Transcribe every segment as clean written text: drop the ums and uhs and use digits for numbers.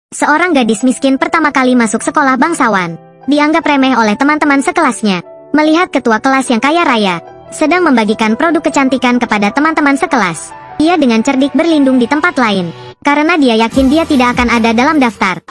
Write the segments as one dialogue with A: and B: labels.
A: Seorang gadis miskin pertama kali masuk sekolah bangsawan. Dianggap remeh oleh teman-teman sekelasnya. Melihat ketua kelas yang kaya raya sedang membagikan produk kecantikan kepada teman-teman sekelas, ia dengan cerdik berlindung di tempat lain. Karena dia yakin dia tidak akan ada dalam daftar.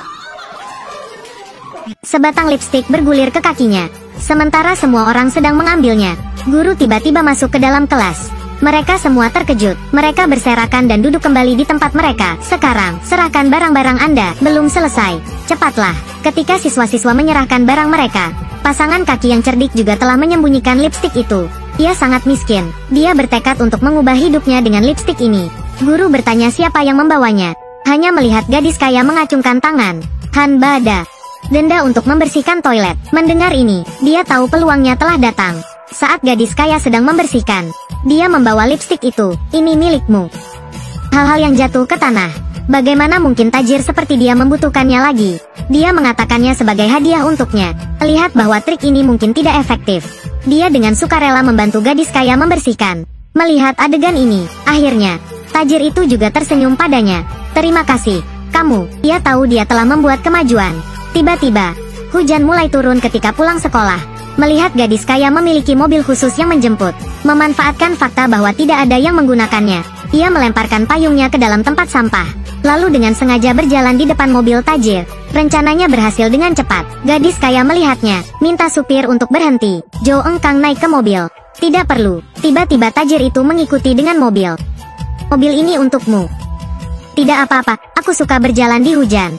A: Sebatang lipstik bergulir ke kakinya. Sementara semua orang sedang mengambilnya, guru tiba-tiba masuk ke dalam kelas. Mereka semua terkejut. Mereka berserakan dan duduk kembali di tempat mereka. Sekarang, serahkan barang-barang Anda. Belum selesai. Cepatlah. Ketika siswa-siswa menyerahkan barang mereka, pasangan kaki yang cerdik juga telah menyembunyikan lipstik itu. Ia sangat miskin. Dia bertekad untuk mengubah hidupnya dengan lipstik ini. Guru bertanya siapa yang membawanya. Hanya melihat gadis kaya mengacungkan tangan. Han Bada. Denda untuk membersihkan toilet. Mendengar ini, dia tahu peluangnya telah datang. Saat gadis kaya sedang membersihkan, dia membawa lipstik itu. Ini milikmu. Hal-hal yang jatuh ke tanah. Bagaimana mungkin tajir seperti dia membutuhkannya lagi? Dia mengatakannya sebagai hadiah untuknya. Lihat bahwa trik ini mungkin tidak efektif. Dia dengan sukarela membantu gadis kaya membersihkan. Melihat adegan ini, akhirnya, tajir itu juga tersenyum padanya. Terima kasih, kamu. Ia tahu dia telah membuat kemajuan. Tiba-tiba, hujan mulai turun ketika pulang sekolah. Melihat gadis kaya memiliki mobil khusus yang menjemput, memanfaatkan fakta bahwa tidak ada yang menggunakannya, ia melemparkan payungnya ke dalam tempat sampah. Lalu dengan sengaja berjalan di depan mobil tajir. Rencananya berhasil dengan cepat. Gadis kaya melihatnya, minta supir untuk berhenti. Jo Engkang naik ke mobil. Tidak perlu. Tiba-tiba tajir itu mengikuti dengan mobil. Mobil ini untukmu. Tidak apa-apa, aku suka berjalan di hujan.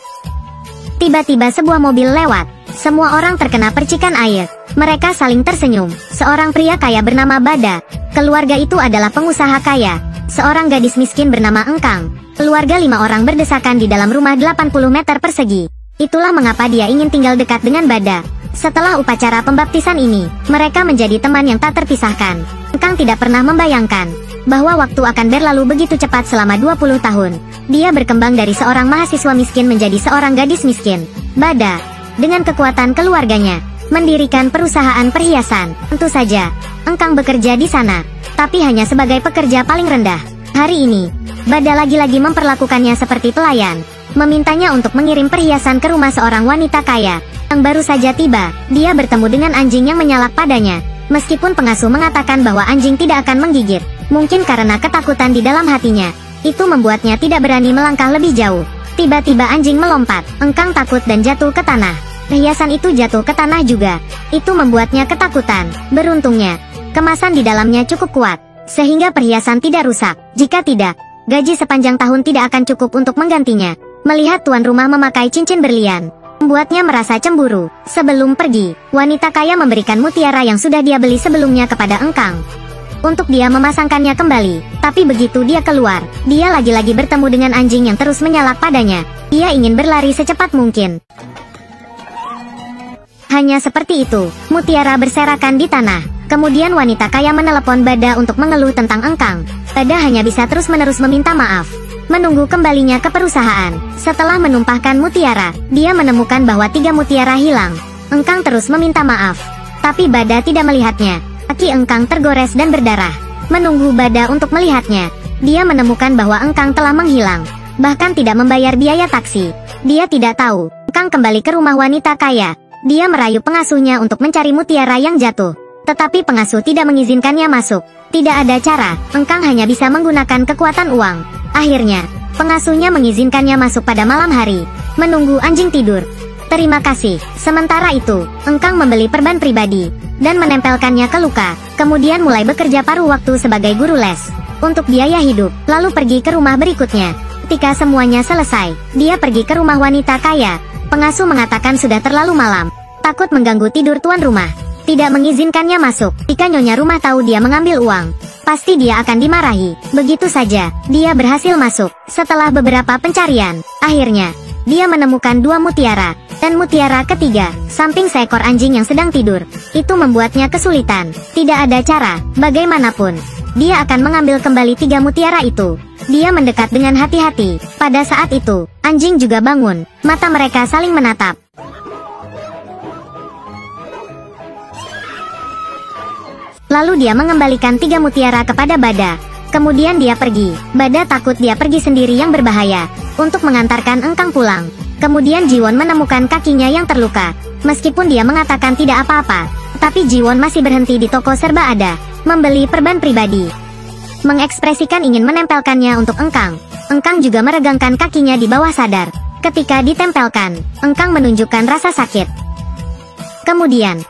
A: Tiba-tiba sebuah mobil lewat. Semua orang terkena percikan air. Mereka saling tersenyum. Seorang pria kaya bernama Bada. Keluarga itu adalah pengusaha kaya. Seorang gadis miskin bernama Engkang. Keluarga 5 orang berdesakan di dalam rumah 80 meter persegi. Itulah mengapa dia ingin tinggal dekat dengan Bada. Setelah upacara pembaptisan ini, mereka menjadi teman yang tak terpisahkan. Engkang tidak pernah membayangkan bahwa waktu akan berlalu begitu cepat selama 20 tahun. Dia berkembang dari seorang mahasiswa miskin menjadi seorang gadis miskin. Bada, dengan kekuatan keluarganya, mendirikan perusahaan perhiasan. Tentu saja, Engkang bekerja di sana, tapi hanya sebagai pekerja paling rendah. Hari ini, Bada lagi-lagi memperlakukannya seperti pelayan, memintanya untuk mengirim perhiasan ke rumah seorang wanita kaya yang baru saja tiba. Dia bertemu dengan anjing yang menyalak padanya. Meskipun pengasuh mengatakan bahwa anjing tidak akan menggigit, mungkin karena ketakutan di dalam hatinya, itu membuatnya tidak berani melangkah lebih jauh. Tiba-tiba anjing melompat. Engkang takut dan jatuh ke tanah. Perhiasan itu jatuh ke tanah juga. Itu membuatnya ketakutan. Beruntungnya, kemasan di dalamnya cukup kuat, sehingga perhiasan tidak rusak. Jika tidak, gaji sepanjang tahun tidak akan cukup untuk menggantinya. Melihat tuan rumah memakai cincin berlian, membuatnya merasa cemburu. Sebelum pergi, wanita kaya memberikan mutiara yang sudah dia beli sebelumnya kepada Engkang untuk dia memasangkannya kembali. Tapi begitu dia keluar, dia lagi-lagi bertemu dengan anjing yang terus menyalak padanya. Dia ingin berlari secepat mungkin. Hanya seperti itu, mutiara berserakan di tanah. Kemudian wanita kaya menelepon Bada untuk mengeluh tentang Engkang. Bada hanya bisa terus-menerus meminta maaf, menunggu kembalinya ke perusahaan. Setelah menumpahkan mutiara, dia menemukan bahwa 3 mutiara hilang. Engkang terus meminta maaf, tapi Bada tidak melihatnya. Kaki Engkang tergores dan berdarah. Menunggu Bada untuk melihatnya, dia menemukan bahwa Engkang telah menghilang, bahkan tidak membayar biaya taksi. Dia tidak tahu. Engkang kembali ke rumah wanita kaya. Dia merayu pengasuhnya untuk mencari mutiara yang jatuh, tetapi pengasuh tidak mengizinkannya masuk. Tidak ada cara, Engkang hanya bisa menggunakan kekuatan uang. Akhirnya, pengasuhnya mengizinkannya masuk pada malam hari, menunggu anjing tidur. Terima kasih. Sementara itu, Engkang membeli perban pribadi dan menempelkannya ke luka. Kemudian mulai bekerja paruh waktu sebagai guru les untuk biaya hidup, lalu pergi ke rumah berikutnya. Ketika semuanya selesai, dia pergi ke rumah wanita kaya. Pengasuh mengatakan sudah terlalu malam, takut mengganggu tidur tuan rumah, tidak mengizinkannya masuk. Jika nyonya rumah tahu dia mengambil uang, pasti dia akan dimarahi. Begitu saja, dia berhasil masuk. Setelah beberapa pencarian, akhirnya, dia menemukan 2 mutiara, dan mutiara ketiga, samping seekor anjing yang sedang tidur. Itu membuatnya kesulitan. Tidak ada cara, bagaimanapun, dia akan mengambil kembali 3 mutiara itu. Dia mendekat dengan hati-hati. Pada saat itu, anjing juga bangun. Mata mereka saling menatap. Lalu dia mengembalikan 3 mutiara kepada Bada. Kemudian dia pergi. Bada takut dia pergi sendiri yang berbahaya untuk mengantarkan Engkang pulang. Kemudian Jiwon menemukan kakinya yang terluka. Meskipun dia mengatakan tidak apa-apa, tapi Jiwon masih berhenti di toko serba ada, membeli perban pribadi. Mengekspresikan ingin menempelkannya untuk Engkang. Engkang juga meregangkan kakinya di bawah sadar. Ketika ditempelkan, Engkang menunjukkan rasa sakit. Kemudian,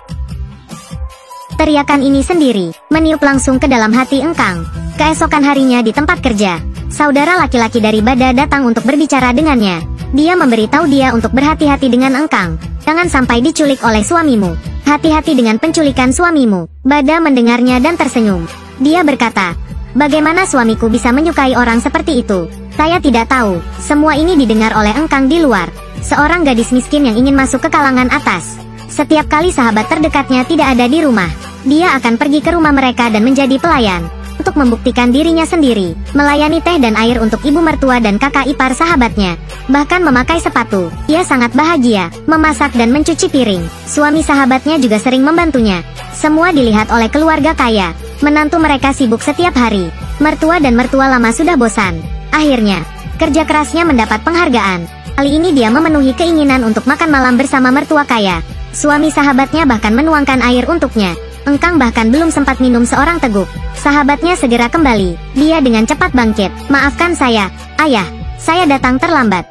A: teriakan ini sendiri meniup langsung ke dalam hati Engkang. Keesokan harinya di tempat kerja, saudara laki-laki dari Bada datang untuk berbicara dengannya. Dia memberitahu dia untuk berhati-hati dengan Engkang. Jangan sampai diculik oleh suamimu. Hati-hati dengan penculikan suamimu. Bada mendengarnya dan tersenyum. Dia berkata, bagaimana suamiku bisa menyukai orang seperti itu? Saya tidak tahu. Semua ini didengar oleh Engkang di luar. Seorang gadis miskin yang ingin masuk ke kalangan atas. Setiap kali sahabat terdekatnya tidak ada di rumah, dia akan pergi ke rumah mereka dan menjadi pelayan. Untuk membuktikan dirinya sendiri, melayani teh dan air untuk ibu mertua dan kakak ipar sahabatnya. Bahkan memakai sepatu. Ia sangat bahagia, memasak dan mencuci piring. Suami sahabatnya juga sering membantunya. Semua dilihat oleh keluarga kaya. Menantu mereka sibuk setiap hari. Mertua dan mertua lama sudah bosan. Akhirnya, kerja kerasnya mendapat penghargaan. Kali ini dia memenuhi keinginan untuk makan malam bersama mertua kaya. Suami sahabatnya bahkan menuangkan air untuknya. Engkang bahkan belum sempat minum seorang teguk. Sahabatnya segera kembali. Dia dengan cepat bangkit. Maafkan saya, ayah. Saya datang terlambat.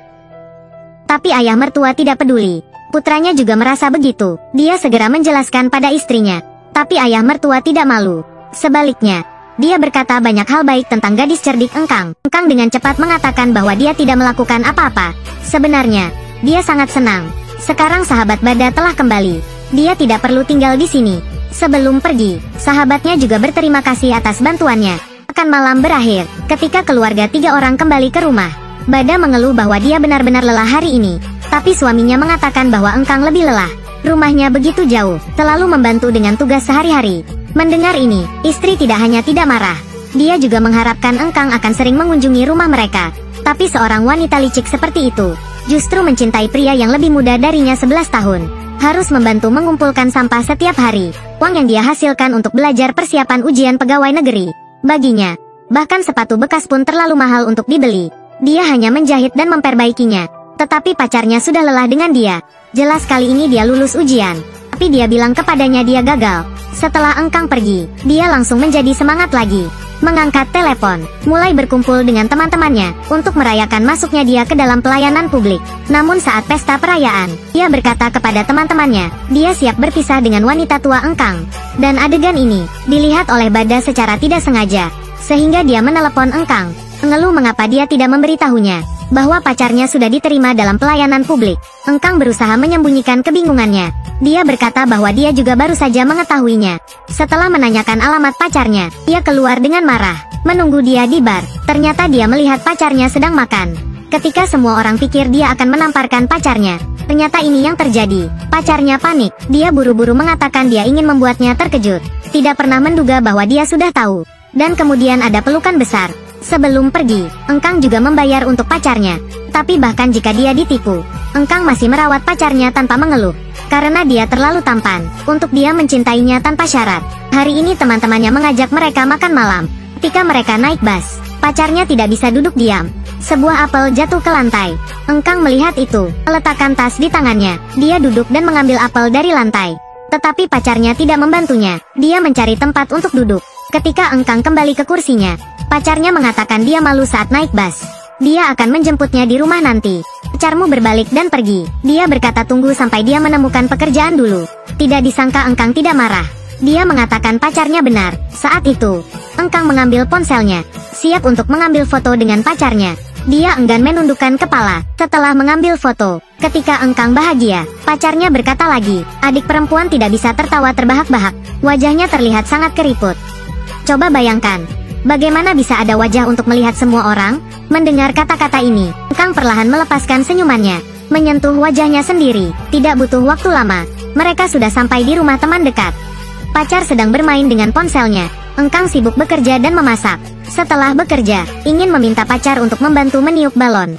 A: Tapi ayah mertua tidak peduli. Putranya juga merasa begitu. Dia segera menjelaskan pada istrinya. Tapi ayah mertua tidak malu. Sebaliknya, dia berkata banyak hal baik tentang gadis cerdik Engkang. Engkang dengan cepat mengatakan bahwa dia tidak melakukan apa-apa. Sebenarnya, dia sangat senang. Sekarang sahabat Bada telah kembali. Dia tidak perlu tinggal di sini. Sebelum pergi, sahabatnya juga berterima kasih atas bantuannya. Makan malam berakhir. Ketika keluarga 3 orang kembali ke rumah, Bada mengeluh bahwa dia benar-benar lelah hari ini. Tapi suaminya mengatakan bahwa Engkang lebih lelah. Rumahnya begitu jauh, selalu membantu dengan tugas sehari-hari. Mendengar ini, istri tidak hanya tidak marah. Dia juga mengharapkan Engkang akan sering mengunjungi rumah mereka. Tapi seorang wanita licik seperti itu, justru mencintai pria yang lebih muda darinya 11 tahun. Harus membantu mengumpulkan sampah setiap hari. Uang yang dia hasilkan untuk belajar persiapan ujian pegawai negeri. Baginya, bahkan sepatu bekas pun terlalu mahal untuk dibeli. Dia hanya menjahit dan memperbaikinya. Tetapi pacarnya sudah lelah dengan dia. Jelas kali ini dia lulus ujian. Tapi dia bilang kepadanya dia gagal. Setelah Engkang pergi, dia langsung menjadi semangat lagi. Mengangkat telepon, mulai berkumpul dengan teman-temannya untuk merayakan masuknya dia ke dalam pelayanan publik. Namun saat pesta perayaan, dia berkata kepada teman-temannya, dia siap berpisah dengan wanita tua Engkang. Dan adegan ini dilihat oleh Bada secara tidak sengaja, sehingga dia menelepon Engkang, mengeluh mengapa dia tidak memberitahunya bahwa pacarnya sudah diterima dalam pelayanan publik. Engkang berusaha menyembunyikan kebingungannya. Dia berkata bahwa dia juga baru saja mengetahuinya. Setelah menanyakan alamat pacarnya, dia keluar dengan marah, menunggu dia di bar. Ternyata dia melihat pacarnya sedang makan. Ketika semua orang pikir dia akan menamparkan pacarnya, ternyata ini yang terjadi. Pacarnya panik. Dia buru-buru mengatakan dia ingin membuatnya terkejut. Tidak pernah menduga bahwa dia sudah tahu. Dan kemudian ada pelukan besar. Sebelum pergi, Engkang juga membayar untuk pacarnya. Tapi bahkan jika dia ditipu, Engkang masih merawat pacarnya tanpa mengeluh. Karena dia terlalu tampan untuk dia mencintainya tanpa syarat. Hari ini teman-temannya mengajak mereka makan malam. Ketika mereka naik bus, pacarnya tidak bisa duduk diam. Sebuah apel jatuh ke lantai. Engkang melihat itu, meletakkan tas di tangannya. Dia duduk dan mengambil apel dari lantai. Tetapi pacarnya tidak membantunya. Dia mencari tempat untuk duduk. Ketika Engkang kembali ke kursinya, pacarnya mengatakan dia malu saat naik bus. Dia akan menjemputnya di rumah nanti. Pacarmu berbalik dan pergi. Dia berkata tunggu sampai dia menemukan pekerjaan dulu. Tidak disangka Engkang tidak marah. Dia mengatakan pacarnya benar. Saat itu, Engkang mengambil ponselnya, siap untuk mengambil foto dengan pacarnya. Dia enggan menundukkan kepala setelah mengambil foto. Ketika Engkang bahagia, pacarnya berkata lagi, adik perempuan tidak bisa tertawa terbahak-bahak. Wajahnya terlihat sangat keriput. Coba bayangkan, bagaimana bisa ada wajah untuk melihat semua orang? Mendengar kata-kata ini, Engkang perlahan melepaskan senyumannya, menyentuh wajahnya sendiri. Tidak butuh waktu lama, mereka sudah sampai di rumah teman dekat. Pacar sedang bermain dengan ponselnya. Engkang sibuk bekerja dan memasak. Setelah bekerja, ingin meminta pacar untuk membantu meniup balon.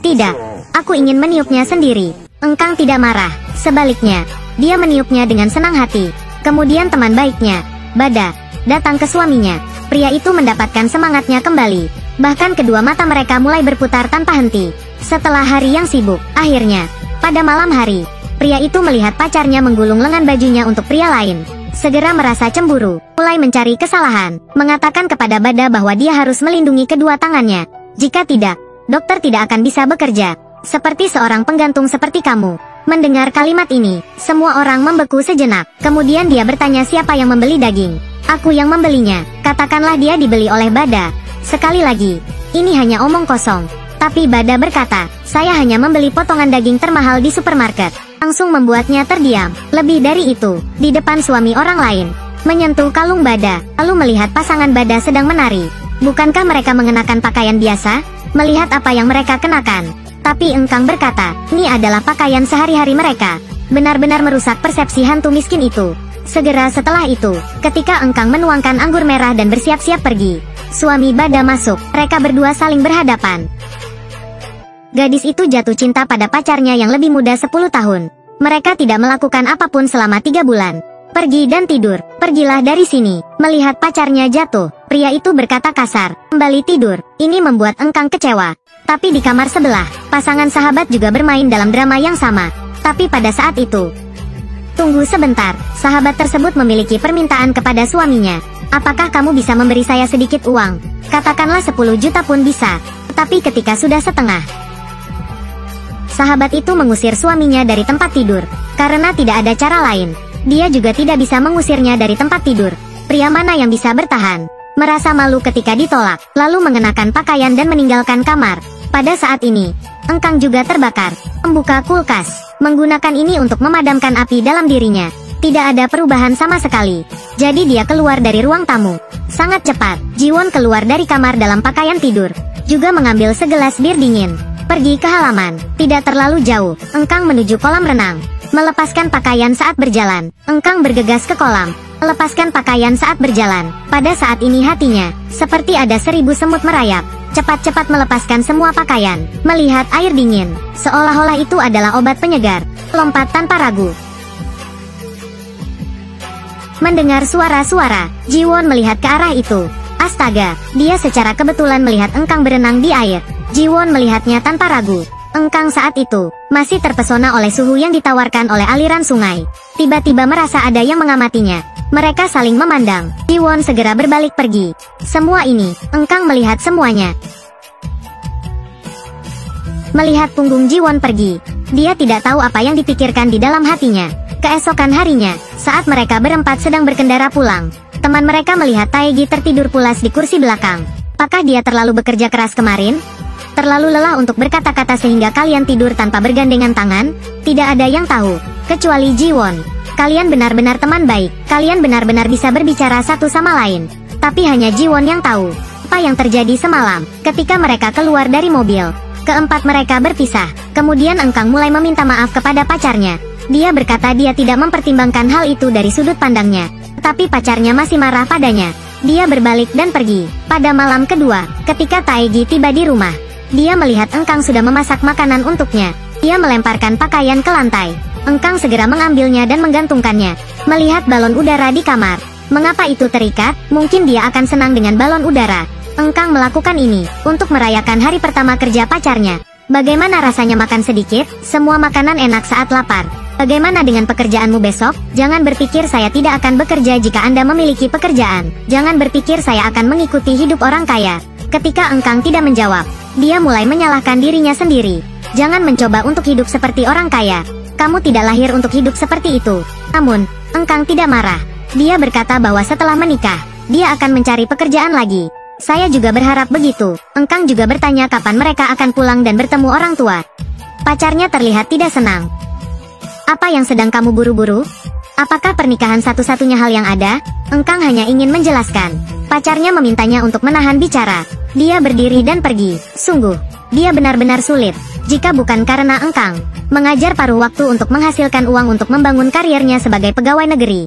A: Tidak, aku ingin meniupnya sendiri. Engkang tidak marah. Sebaliknya, dia meniupnya dengan senang hati. Kemudian teman baiknya, Bada, datang ke suaminya. Pria itu mendapatkan semangatnya kembali. Bahkan kedua mata mereka mulai berputar tanpa henti. Setelah hari yang sibuk, akhirnya, pada malam hari, pria itu melihat pacarnya menggulung lengan bajunya untuk pria lain. Segera merasa cemburu, mulai mencari kesalahan, mengatakan kepada Bada bahwa dia harus melindungi kedua tangannya. Jika tidak, dokter tidak akan bisa bekerja. Seperti seorang penggantung seperti kamu. Mendengar kalimat ini, semua orang membeku sejenak. Kemudian dia bertanya siapa yang membeli daging. Aku yang membelinya. Katakanlah dia dibeli oleh Bada. Sekali lagi, ini hanya omong kosong. Tapi Bada berkata, saya hanya membeli potongan daging termahal di supermarket. Langsung membuatnya terdiam. Lebih dari itu, di depan suami orang lain, menyentuh kalung Bada, lalu melihat pasangan Bada sedang menari. Bukankah mereka mengenakan pakaian biasa? Melihat apa yang mereka kenakan. Tapi Engkang berkata, ini adalah pakaian sehari-hari mereka. Benar-benar merusak persepsi hantu miskin itu. Segera setelah itu, ketika Engkang menuangkan anggur merah dan bersiap-siap pergi, suami Bada masuk. Mereka berdua saling berhadapan. Gadis itu jatuh cinta pada pacarnya yang lebih muda 10 tahun. Mereka tidak melakukan apapun selama 3 bulan. Pergi dan tidur. Pergilah dari sini. Melihat pacarnya jatuh, pria itu berkata kasar, kembali tidur. Ini membuat Engkang kecewa. Tapi di kamar sebelah, pasangan sahabat juga bermain dalam drama yang sama. Tapi pada saat itu, tunggu sebentar. Sahabat tersebut memiliki permintaan kepada suaminya. Apakah kamu bisa memberi saya sedikit uang? Katakanlah 10 juta pun bisa. Tapi ketika sudah setengah, sahabat itu mengusir suaminya dari tempat tidur. Karena tidak ada cara lain, dia juga tidak bisa mengusirnya dari tempat tidur. Pria mana yang bisa bertahan? Merasa malu ketika ditolak, lalu mengenakan pakaian dan meninggalkan kamar. Pada saat ini, Engkang juga terbakar. Membuka kulkas, menggunakan ini untuk memadamkan api dalam dirinya. Tidak ada perubahan sama sekali. Jadi dia keluar dari ruang tamu. Sangat cepat, Jiwon keluar dari kamar dalam pakaian tidur. Juga mengambil segelas bir dingin. Pergi ke halaman. Tidak terlalu jauh, Engkang menuju kolam renang. Melepaskan pakaian saat berjalan. Engkang bergegas ke kolam. Melepaskan pakaian saat berjalan. Pada saat ini hatinya, seperti ada 1000 semut merayap. Cepat-cepat melepaskan semua pakaian. Melihat air dingin, seolah-olah itu adalah obat penyegar. Lompat tanpa ragu. Mendengar suara-suara, Jiwon melihat ke arah itu. Astaga, dia secara kebetulan melihat Engkang berenang di air. Jiwon melihatnya tanpa ragu. Engkang saat itu masih terpesona oleh suhu yang ditawarkan oleh aliran sungai. Tiba-tiba merasa ada yang mengamatinya. Mereka saling memandang. Jiwon segera berbalik pergi. Semua ini, Engkang melihat semuanya. Melihat punggung Jiwon pergi, dia tidak tahu apa yang dipikirkan di dalam hatinya. Keesokan harinya, saat mereka berempat sedang berkendara pulang, teman mereka melihat Taegi tertidur pulas di kursi belakang. Apakah dia terlalu bekerja keras kemarin? Terlalu lelah untuk berkata-kata sehingga kalian tidur tanpa bergandengan tangan? Tidak ada yang tahu, kecuali Jiwon. Kalian benar-benar teman baik. Kalian benar-benar bisa berbicara satu sama lain. Tapi hanya Jiwon yang tahu apa yang terjadi semalam ketika mereka keluar dari mobil. Keempat mereka berpisah. Kemudian Engkang mulai meminta maaf kepada pacarnya. Dia berkata dia tidak mempertimbangkan hal itu dari sudut pandangnya. Tapi pacarnya masih marah padanya. Dia berbalik dan pergi. Pada malam kedua, ketika Taegi tiba di rumah, dia melihat Engkang sudah memasak makanan untuknya. Dia melemparkan pakaian ke lantai. Engkang segera mengambilnya dan menggantungkannya. Melihat balon udara di kamar. Mengapa itu terikat? Mungkin dia akan senang dengan balon udara. Engkang melakukan ini untuk merayakan hari pertama kerja pacarnya. Bagaimana rasanya makan sedikit? Semua makanan enak saat lapar. Bagaimana dengan pekerjaanmu besok? Jangan berpikir saya tidak akan bekerja jika Anda memiliki pekerjaan. Jangan berpikir saya akan mengikuti hidup orang kaya. Ketika Engkang tidak menjawab, dia mulai menyalahkan dirinya sendiri. Jangan mencoba untuk hidup seperti orang kaya. Kamu tidak lahir untuk hidup seperti itu. Namun, Engkang tidak marah. Dia berkata bahwa setelah menikah, dia akan mencari pekerjaan lagi. Saya juga berharap begitu. Engkang juga bertanya kapan mereka akan pulang dan bertemu orang tua. Pacarnya terlihat tidak senang. Apa yang sedang kamu buru-buru? Apakah pernikahan satu-satunya hal yang ada? Engkang hanya ingin menjelaskan. Pacarnya memintanya untuk menahan bicara. Dia berdiri dan pergi. Sungguh, dia benar-benar sulit. Jika bukan karena Engkang mengajar paruh waktu untuk menghasilkan uang untuk membangun karirnya sebagai pegawai negeri,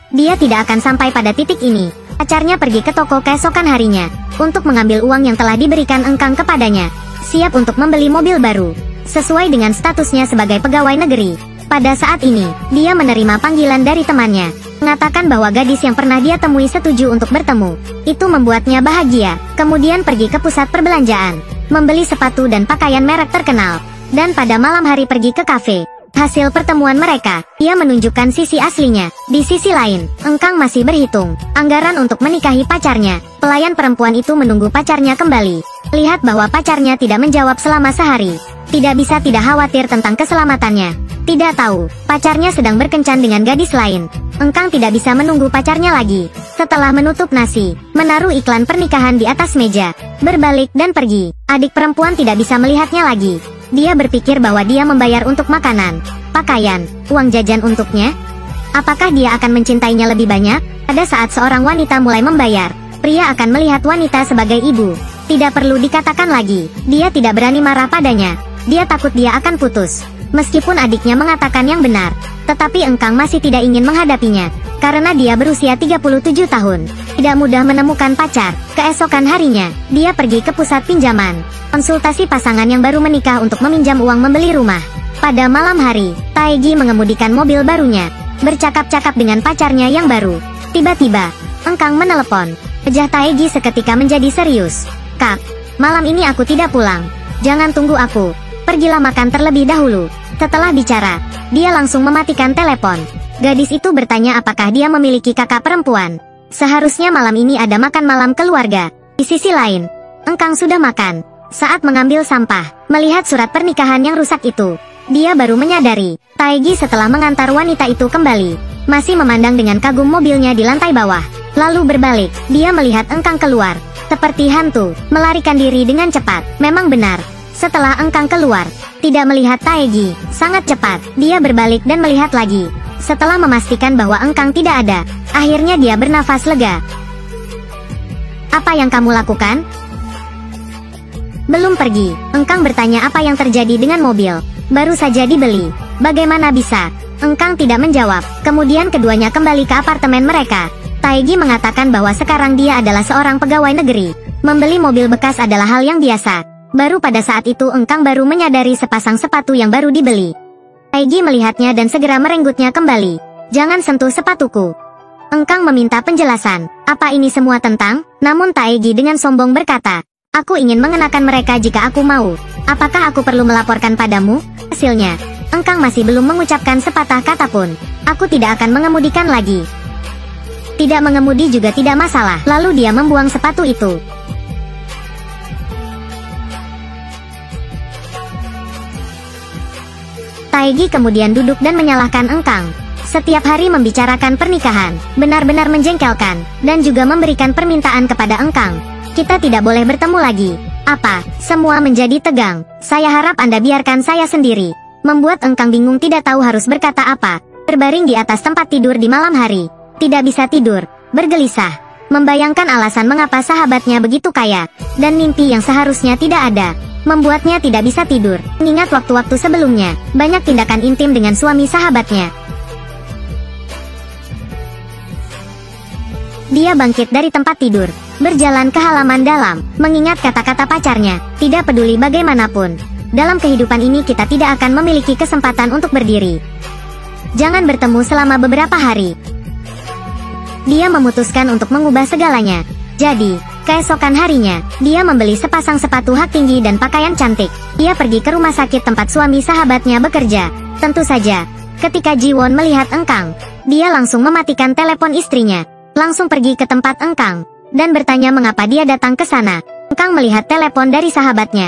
A: dia tidak akan sampai pada titik ini. Pacarnya pergi ke toko keesokan harinya untuk mengambil uang yang telah diberikan Engkang kepadanya, siap untuk membeli mobil baru sesuai dengan statusnya sebagai pegawai negeri. Pada saat ini, dia menerima panggilan dari temannya. Mengatakan bahwa gadis yang pernah dia temui setuju untuk bertemu. Itu membuatnya bahagia. Kemudian pergi ke pusat perbelanjaan, membeli sepatu dan pakaian merek terkenal. Dan pada malam hari pergi ke kafe. Hasil pertemuan mereka, ia menunjukkan sisi aslinya. Di sisi lain, Engkang masih berhitung anggaran untuk menikahi pacarnya. Pelayan perempuan itu menunggu pacarnya kembali. Lihat bahwa pacarnya tidak menjawab selama sehari. Tidak bisa tidak khawatir tentang keselamatannya. Tidak tahu, pacarnya sedang berkencan dengan gadis lain. Engkang tidak bisa menunggu pacarnya lagi. Setelah menutup nasi, menaruh iklan pernikahan di atas meja, berbalik dan pergi. Adik perempuan tidak bisa melihatnya lagi. Dia berpikir bahwa dia membayar untuk makanan, pakaian, uang jajan untuknya. Apakah dia akan mencintainya lebih banyak? Pada saat seorang wanita mulai membayar, pria akan melihat wanita sebagai ibu. Tidak perlu dikatakan lagi, dia tidak berani marah padanya. Dia takut dia akan putus. Meskipun adiknya mengatakan yang benar, tetapi Engkang masih tidak ingin menghadapinya. Karena dia berusia 37 tahun, tidak mudah menemukan pacar. Keesokan harinya, dia pergi ke pusat pinjaman, konsultasi pasangan yang baru menikah untuk meminjam uang membeli rumah. Pada malam hari, Taegi mengemudikan mobil barunya, bercakap-cakap dengan pacarnya yang baru. Tiba-tiba, Engkang menelepon. Wajah Taegi seketika menjadi serius. Kak, malam ini aku tidak pulang. Jangan tunggu aku. Pergilah makan terlebih dahulu. Setelah bicara, dia langsung mematikan telepon. Gadis itu bertanya apakah dia memiliki kakak perempuan. Seharusnya malam ini ada makan malam keluarga. Di sisi lain, Engkang sudah makan. Saat mengambil sampah, melihat surat pernikahan yang rusak itu, dia baru menyadari. Taegi setelah mengantar wanita itu kembali, masih memandang dengan kagum mobilnya di lantai bawah. Lalu berbalik, dia melihat Engkang keluar. Seperti hantu, melarikan diri dengan cepat. Memang benar. Setelah Engkang keluar, tidak melihat Taegi, sangat cepat, dia berbalik dan melihat lagi. Setelah memastikan bahwa Engkang tidak ada, akhirnya dia bernafas lega. Apa yang kamu lakukan? Belum pergi. Engkang bertanya apa yang terjadi dengan mobil. Baru saja dibeli. Bagaimana bisa? Engkang tidak menjawab. Kemudian keduanya kembali ke apartemen mereka. Taegi mengatakan bahwa sekarang dia adalah seorang pegawai negeri. Membeli mobil bekas adalah hal yang biasa. Baru pada saat itu Engkang baru menyadari sepasang sepatu yang baru dibeli. Taegi melihatnya dan segera merenggutnya kembali. Jangan sentuh sepatuku. Engkang meminta penjelasan. Apa ini semua tentang? Namun Taegi dengan sombong berkata, aku ingin mengenakan mereka jika aku mau. Apakah aku perlu melaporkan padamu? Hasilnya, Engkang masih belum mengucapkan sepatah kata pun. Aku tidak akan mengemudikan lagi. Tidak mengemudi juga tidak masalah. Lalu dia membuang sepatu itu. Taegi kemudian duduk dan menyalahkan Engkang. Setiap hari membicarakan pernikahan, benar-benar menjengkelkan, dan juga memberikan permintaan kepada Engkang. Kita tidak boleh bertemu lagi. Apa? Semua menjadi tegang. Saya harap Anda biarkan saya sendiri. Membuat Engkang bingung tidak tahu harus berkata apa. Berbaring di atas tempat tidur di malam hari. Tidak bisa tidur. Bergelisah. Membayangkan alasan mengapa sahabatnya begitu kaya. Dan mimpi yang seharusnya tidak ada. Membuatnya tidak bisa tidur. Mengingat waktu-waktu sebelumnya, banyak tindakan intim dengan suami sahabatnya. Dia bangkit dari tempat tidur, berjalan ke halaman dalam, mengingat kata-kata pacarnya, tidak peduli bagaimanapun. Dalam kehidupan ini kita tidak akan memiliki kesempatan untuk berdiri. Jangan bertemu selama beberapa hari. Dia memutuskan untuk mengubah segalanya. Jadi, keesokan harinya, dia membeli sepasang sepatu hak tinggi dan pakaian cantik. Ia pergi ke rumah sakit tempat suami sahabatnya bekerja. Tentu saja, ketika Jiwon melihat Engkang, dia langsung mematikan telepon istrinya. Langsung pergi ke tempat Engkang, dan bertanya mengapa dia datang ke sana. Engkang melihat telepon dari sahabatnya.